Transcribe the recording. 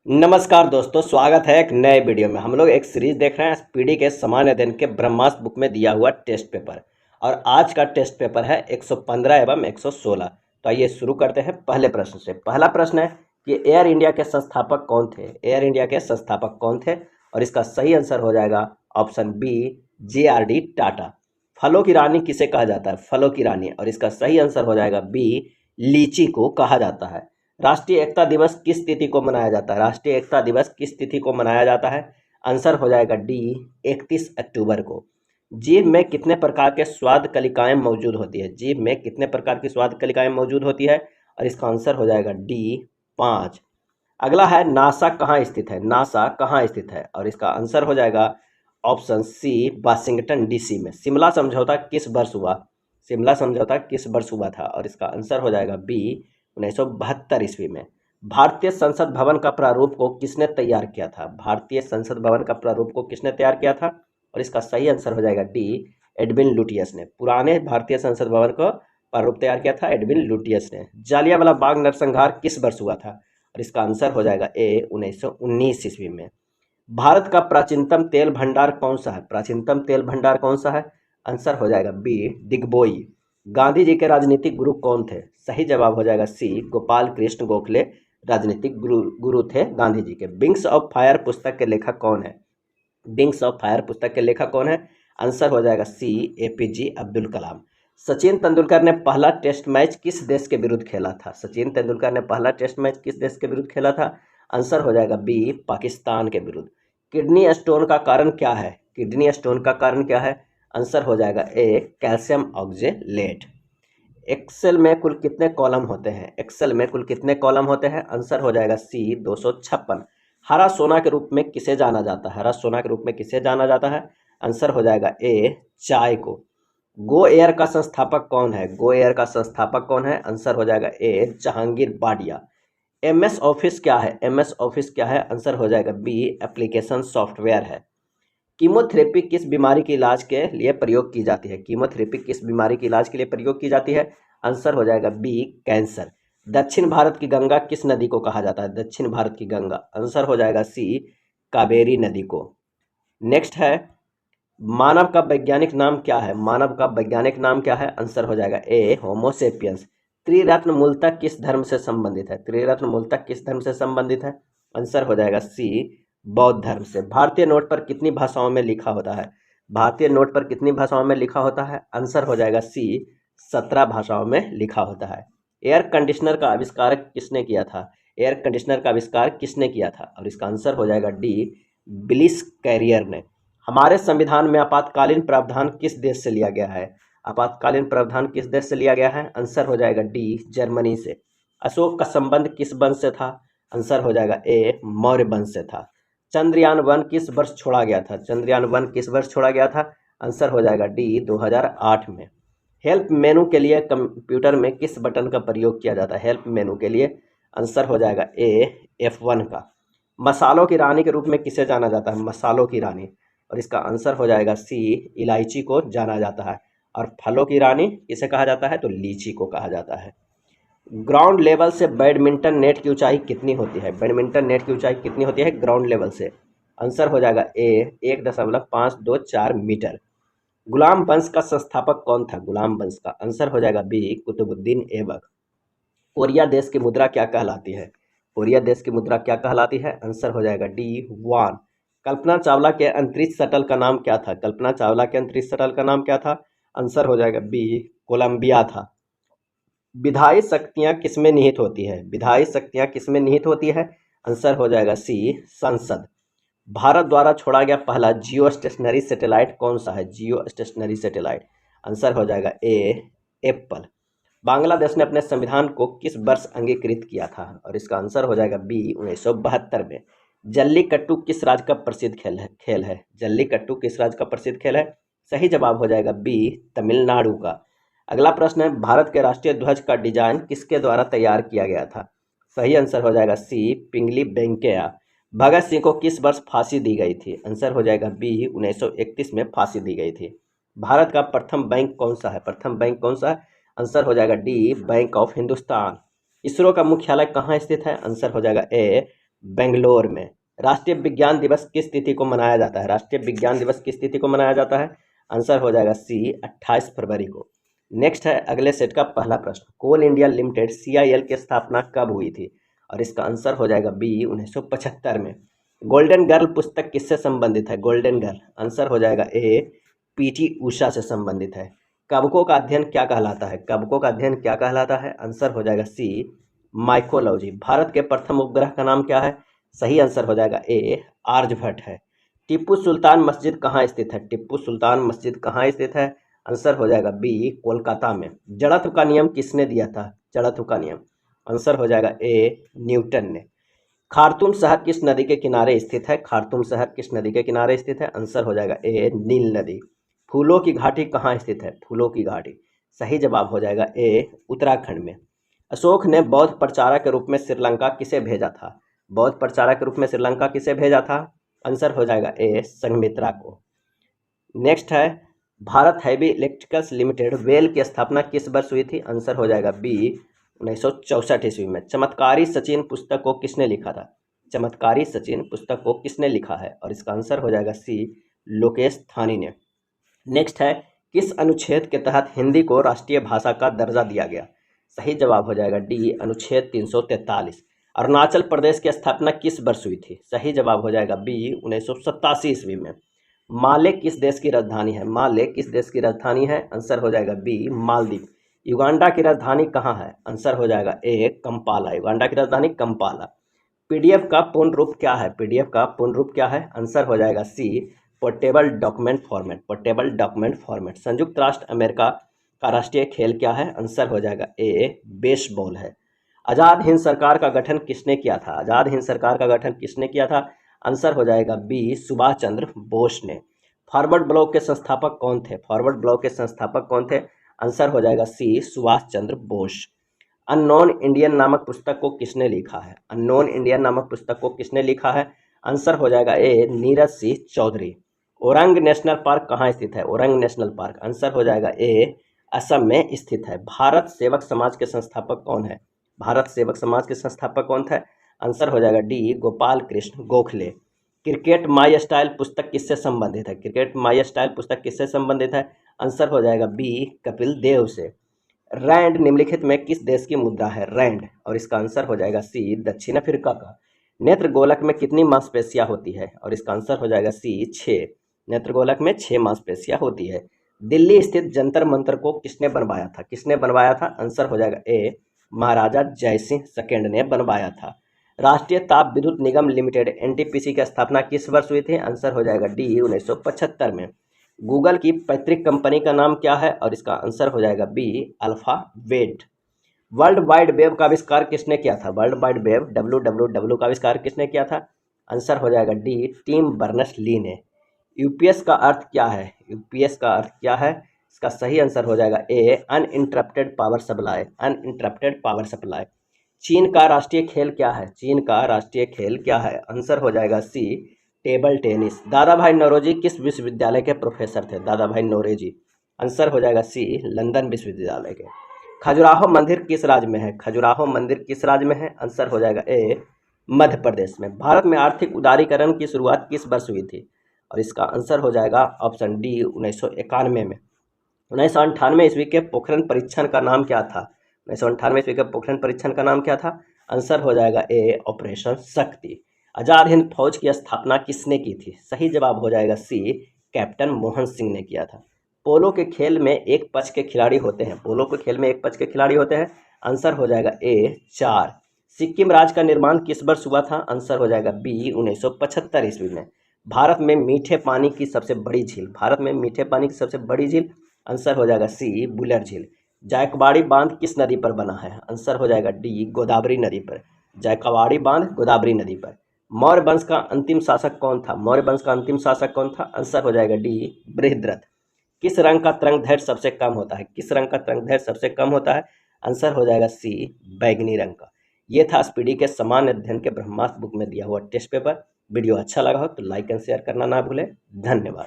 नमस्कार दोस्तों, स्वागत है एक नए वीडियो में। हम लोग एक सीरीज देख रहे हैं स्पीडी के सामान्य अध्ययन के ब्रह्मास्त्र बुक में दिया हुआ टेस्ट पेपर। और आज का टेस्ट पेपर है 115 एवं 116। तो आइए शुरू करते हैं पहले प्रश्न से। पहला प्रश्न है कि एयर इंडिया के संस्थापक कौन थे। एयर इंडिया के संस्थापक कौन थे, और इसका सही आंसर हो जाएगा ऑप्शन बी, JRD टाटा। फलों की रानी किसे कहा जाता है, फलों की रानी, और इसका सही आंसर हो जाएगा बी, लीची को कहा जाता है। राष्ट्रीय एकता दिवस किस तिथि को मनाया जाता है, राष्ट्रीय एकता दिवस किस तिथि को मनाया जाता है, आंसर हो जाएगा डी, 31 अक्टूबर को। जीभ में कितने प्रकार के स्वाद कलिकाएं मौजूद होती है, जीभ में कितने प्रकार की स्वाद कलिकाएं मौजूद होती है, और इसका आंसर हो जाएगा डी, 5। अगला है नासा कहाँ स्थित है, नासा कहाँ स्थित है, और इसका आंसर हो जाएगा ऑप्शन सी, वाशिंगटन DC में। शिमला समझौता किस वर्ष हुआ, शिमला समझौता किस वर्ष हुआ था, और इसका आंसर हो जाएगा बी, 1972 ईस्वी में। भारतीय संसद भवन का प्रारूप को किसने तैयार किया था, भारतीय संसद भवन का प्रारूप को किसने तैयार किया था, और इसका सही आंसर हो जाएगा डी, एडविन लुटियस ने। पुराने भारतीय संसद भवन का प्रारूप तैयार किया था एडविन लुटियस ने। जालियांवाला बाग नरसंहार किस वर्ष हुआ था, और इसका आंसर हो जाएगा ए, 1919 ईस्वी में। भारत का प्राचीनतम तेल भंडार कौन सा है, प्राचीनतम तेल भंडार कौन सा है, आंसर हो जाएगा बी, दिग्बोई। गांधी जी के राजनीतिक गुरु कौन थे, सही जवाब हो जाएगा सी, गोपाल कृष्ण गोखले राजनीतिक गुरु थे गांधी जी के। विंग्स ऑफ फायर पुस्तक के लेखक कौन है, विंग्स ऑफ फायर पुस्तक के लेखक कौन है, आंसर हो जाएगा सी, APJ अब्दुल कलाम। सचिन तेंदुलकर ने पहला टेस्ट मैच किस देश के विरुद्ध खेला था, सचिन तेंदुलकर ने पहला टेस्ट मैच किस देश के विरुद्ध खेला था, आंसर हो जाएगा बी, पाकिस्तान के विरुद्ध। किडनी स्टोन का कारण क्या है, किडनी स्टोन का कारण क्या है, आंसर हो जाएगा ए, कैल्शियम ऑक्जेलेट। एक्सेल में कुल कितने कॉलम होते हैं, एक्सेल में कुल कितने कॉलम होते हैं, आंसर हो जाएगा सी, 256। हरा सोना के रूप में किसे जाना जाता है, हरा सोना के रूप में किसे जाना जाता है, आंसर हो जाएगा ए, चाय को। गो एयर का संस्थापक कौन है, गो एयर का संस्थापक कौन है, आंसर हो जाएगा ए, जहांगीर बाडिया। MS ऑफिस क्या है, MS ऑफिस क्या है, आंसर हो जाएगा बी, एप्लीकेशन सॉफ्टवेयर है। कीमोथेरेपी किस बीमारी के इलाज के लिए प्रयोग की जाती है, कीमोथेरेपी किस बीमारी के इलाज के लिए प्रयोग की जाती है, आंसर हो जाएगा बी, कैंसर। दक्षिण भारत की गंगा किस नदी को कहा जाता है, दक्षिण भारत की गंगा, आंसर हो जाएगा सी, कावेरी नदी को। नेक्स्ट है, मानव का वैज्ञानिक नाम क्या है, मानव का वैज्ञानिक नाम क्या है, आंसर हो जाएगा ए, होमोसेपियंस। त्रिरत्न मूलतः किस धर्म से संबंधित है, त्रिरत्न मूलतः किस धर्म से संबंधित है, आंसर हो जाएगा सी, बौद्ध धर्म से। भारतीय नोट पर कितनी भाषाओं में लिखा होता है, भारतीय नोट पर कितनी भाषाओं में लिखा होता है, आंसर हो जाएगा सी, 17 भाषाओं में लिखा होता है। एयर कंडीशनर का आविष्कार किसने किया था, एयर कंडीशनर का आविष्कार किसने किया था, और इसका आंसर हो जाएगा डी, ब्लिस कैरियर ने। हमारे संविधान में आपातकालीन प्रावधान किस देश से लिया गया है, आपातकालीन प्रावधान किस देश से लिया गया है, आंसर हो जाएगा डी, जर्मनी से। अशोक का संबंध किस वंश से था, आंसर हो जाएगा ए, मौर्य वंश से था। चंद्रयान 1 किस वर्ष छोड़ा गया था, चंद्रयान 1 किस वर्ष छोड़ा गया था, आंसर हो जाएगा डी, 2008 में। हेल्प मेनू के लिए कंप्यूटर में किस बटन का प्रयोग किया जाता है, हेल्प मेनू के लिए, आंसर हो जाएगा ए, F1 का। मसालों की रानी के रूप में किसे जाना जाता है, मसालों की रानी, और इसका आंसर हो जाएगा सी, इलायची को जाना जाता है। और फलों की रानी किसे कहा जाता है, तो लीची को कहा जाता है। ग्राउंड लेवल से बैडमिंटन नेट की ऊंचाई कितनी होती है, बैडमिंटन नेट की ऊंचाई कितनी होती है ग्राउंड लेवल से, आंसर हो जाएगा ए, 1.524 मीटर। गुलाम वंश का संस्थापक कौन था, गुलाम वंश का, आंसर हो जाएगा बी, कुतुबुद्दीन ऐबक। कोरिया देश की मुद्रा क्या कहलाती है, कोरिया देश की मुद्रा क्या कहलाती है, आंसर हो जाएगा डी, वान। कल्पना चावला के अंतरिक्ष शटल का नाम क्या था, कल्पना चावला के अंतरिक्ष शटल का नाम क्या था, आंसर हो जाएगा बी, कोलंबिया था। विधायी शक्तियां किसमें निहित होती है, विधायी शक्तियां किसमें निहित होती है, आंसर हो जाएगा सी, संसद। भारत द्वारा छोड़ा गया पहला जियो स्टेशनरी सैटेलाइट कौन सा है, जियो स्टेशनरी सैटेलाइट, आंसर हो जाएगा ए, एप्पल। बांग्लादेश ने अपने संविधान को किस वर्ष अंगीकृत किया था, और इसका आंसर हो जाएगा बी, 1972 में। जल्लीकट्टू किस राज्य का प्रसिद्ध खेल है, जल्लीकट्टू किस राज्य का प्रसिद्ध खेल है, सही जवाब हो जाएगा बी, तमिलनाडु का। अगला प्रश्न है, भारत के राष्ट्रीय ध्वज का डिजाइन किसके द्वारा तैयार किया गया था, सही आंसर हो जाएगा सी, पिंगली वेंकैया। भगत सिंह को किस वर्ष फांसी दी गई थी, आंसर हो जाएगा बी, 1931 में फांसी दी गई थी। भारत का प्रथम बैंक कौन सा है, प्रथम बैंक कौन सा है, आंसर हो जाएगा D, bank of Hindustan. ISRO का मुख्यालय कहाँ स्थित है, आंसर हो जाएगा ए, बेंगलोर में। राष्ट्रीय विज्ञान दिवस किस तिथि को मनाया जाता है? राष्ट्रीय विज्ञान दिवस किस तिथि को मनाया जाता है? आंसर हो जाएगा सी 28 फरवरी को। नेक्स्ट है अगले सेट का पहला प्रश्न, कोल इंडिया लिमिटेड CIL की स्थापना कब हुई थी? और इसका आंसर हो जाएगा बी 1975 में। गोल्डन गर्ल पुस्तक किससे संबंधित है? गोल्डन गर्ल, आंसर हो जाएगा ए PT उषा से संबंधित है। कवकों का अध्ययन क्या कहलाता है? कवकों का अध्ययन क्या कहलाता है? आंसर हो जाएगा सी माइकोलॉजी। भारत के प्रथम उपग्रह का नाम क्या है? सही आंसर हो जाएगा ए आर्यभट्ट है। टीपू सुल्तान मस्जिद कहाँ स्थित है? टीपू सुल्तान मस्जिद कहाँ स्थित है? आंसर हो जाएगा बी कोलकाता में। जड़त्व का नियम किसने दिया था? जड़त्व का नियम, आंसर हो जाएगा ए न्यूटन ने। खार्तूम शहर किस नदी के किनारे स्थित है? खार्तूम शहर किस नदी के किनारे स्थित है? आंसर हो जाएगा ए नील नदी। फूलों की घाटी कहाँ स्थित है? फूलों की घाटी, सही जवाब हो जाएगा ए उत्तराखंड में। अशोक ने बौद्ध प्रचारक के रूप में श्रीलंका किसे भेजा था? बौद्ध प्रचारक के रूप में श्रीलंका किसे भेजा था? आंसर हो जाएगा ए संघमित्रा को। नेक्स्ट है Bharat heavy electricals limited well की स्थापना किस वर्ष हुई थी? आंसर हो जाएगा बी 1964 ईस्वी में। चमत्कारी सचिन पुस्तक को किसने लिखा था? चमत्कारी सचिन पुस्तक को किसने लिखा है? और इसका आंसर हो जाएगा सी लोकेश थानी ने। नेक्स्ट है किस अनुच्छेद के तहत हिंदी को राष्ट्रीय भाषा का दर्जा दिया गया? सही जवाब हो जाएगा डी अनुच्छेद 343। अरुणाचल प्रदेश की स्थापना किस वर्ष हुई थी? सही जवाब हो जाएगा बी 1987 ईस्वी में। माले किस देश की राजधानी है? माले किस देश की राजधानी है? आंसर हो जाएगा बी मालदीव। युगांडा की राजधानी कहाँ है? आंसर हो जाएगा ए कंपाला। युगांडा की राजधानी कंपाला। PDF का पूर्ण रूप क्या है? PDF का पूर्ण रूप क्या है? आंसर हो जाएगा C portable document format. Portable document format. संयुक्त राष्ट्र अमेरिका का राष्ट्रीय खेल क्या है? आंसर हो जाएगा ए बेसबॉल है। आज़ाद हिंद सरकार का गठन किसने किया था? आज़ाद हिंद सरकार का गठन किसने किया था? आंसर हो जाएगा बी सुभाष चंद्र बोस ने। फॉरवर्ड ब्लॉक के संस्थापक कौन थे? फॉरवर्ड ब्लॉक के संस्थापक कौन थे? आंसर हो जाएगा सी सुभाष चंद्र बोस। अननोन इंडियन नामक पुस्तक को किसने लिखा है? अननोन इंडियन नामक पुस्तक को किसने लिखा है? आंसर हो जाएगा A Neeraj Singh Chaudhary. Orang national park कहाँ स्थित है? ओरंग नेशनल पार्क, आंसर हो जाएगा ए असम में स्थित है। भारत सेवक समाज के संस्थापक कौन है? भारत सेवक समाज के संस्थापक कौन थे? आंसर हो जाएगा D Gopal Krishna Gokhale. Cricket my style पुस्तक किससे संबंधित है? क्रिकेट माई स्टाइल पुस्तक किससे संबंधित है? आंसर हो जाएगा बी कपिल देव से। रैंड निम्नलिखित में किस देश की मुद्रा है? रैंड, और इसका आंसर हो जाएगा सी दक्षिण अफ्रीका का। नेत्र गोलक में कितनी मांसपेशियां होती है? और इसका आंसर हो जाएगा सी 6। नेत्र गोलक में 6 मांसपेशियां होती है। दिल्ली स्थित जंतर मंतर को किसने बनवाया था? किसने बनवाया था? आंसर हो जाएगा ए महाराजा जयसिंह सेकंड ने बनवाया था। राष्ट्रीय ताप विद्युत निगम लिमिटेड NTPC की स्थापना किस वर्ष हुई थी? आंसर हो जाएगा डी 1975 में। गूगल की पैतृक कंपनी का नाम क्या है? और इसका आंसर हो जाएगा B alphabet. World wide web का आविष्कार किसने किया था? वर्ल्ड वाइड वेब WWW का आविष्कार किसने किया था? आंसर हो जाएगा डी टिम बर्नर्स-ली ने। UPS का अर्थ क्या है? UPS का अर्थ क्या है? इसका सही आंसर हो जाएगा A uninterrupted power supply. Uninterrupted power supply. चीन का राष्ट्रीय खेल क्या है? चीन का राष्ट्रीय खेल क्या है? आंसर हो जाएगा सी टेबल टेनिस। दादा भाई नौरोजी किस विश्वविद्यालय के प्रोफेसर थे? दादा भाई नौरोजी, आंसर हो जाएगा सी लंदन विश्वविद्यालय के। खजुराहो मंदिर किस राज्य में है? खजुराहो मंदिर किस राज्य में है? आंसर हो जाएगा ए मध्य प्रदेश में। भारत में आर्थिक उदारीकरण की शुरुआत किस वर्ष हुई थी? और इसका आंसर हो जाएगा ऑप्शन डी 1991 में। 1998 ईस्वी के पोखरण परीक्षण का नाम क्या था? 1998 ईस्वी के पोखरण परीक्षण का नाम क्या था? आंसर हो जाएगा ए ऑपरेशन शक्ति। आजाद हिंद फौज की स्थापना किसने की थी? सही जवाब हो जाएगा सी कैप्टन मोहन सिंह ने किया था। पोलो के खेल में एक पक्ष के खिलाड़ी होते हैं। पोलो के खेल में एक पक्ष के खिलाड़ी होते हैं। आंसर हो जाएगा ए 4। सिक्किम राज्य का निर्माण किस वर्ष हुआ था? आंसर हो जाएगा बी 1975 ईस्वी में। भारत में मीठे पानी की सबसे बड़ी झील। भारत में मीठे पानी की सबसे बड़ी झील, आंसर हो जाएगा सी बुलर झील। जायकवाड़ी बांध किस नदी पर बना है? आंसर हो जाएगा डी गोदावरी नदी पर। जायकवाड़ी बांध गोदावरी नदी पर। मौर्य वंश का अंतिम शासक कौन था? मौर्य वंश का अंतिम शासक कौन था? आंसर हो जाएगा डी बृहद्रथ। किस रंग का तरंग दैर्ध्य सबसे कम होता है? किस रंग का तरंग दैर्ध्य सबसे कम होता है? आंसर हो जाएगा सी बैगनी रंग का। ये था स्पीडी के सामान्य अध्ययन के ब्रह्मास्त्र बुक में दिया हुआ टेस्ट पेपर। वीडियो अच्छा लगा हो तो लाइक एंड शेयर करना ना भूलें। धन्यवाद।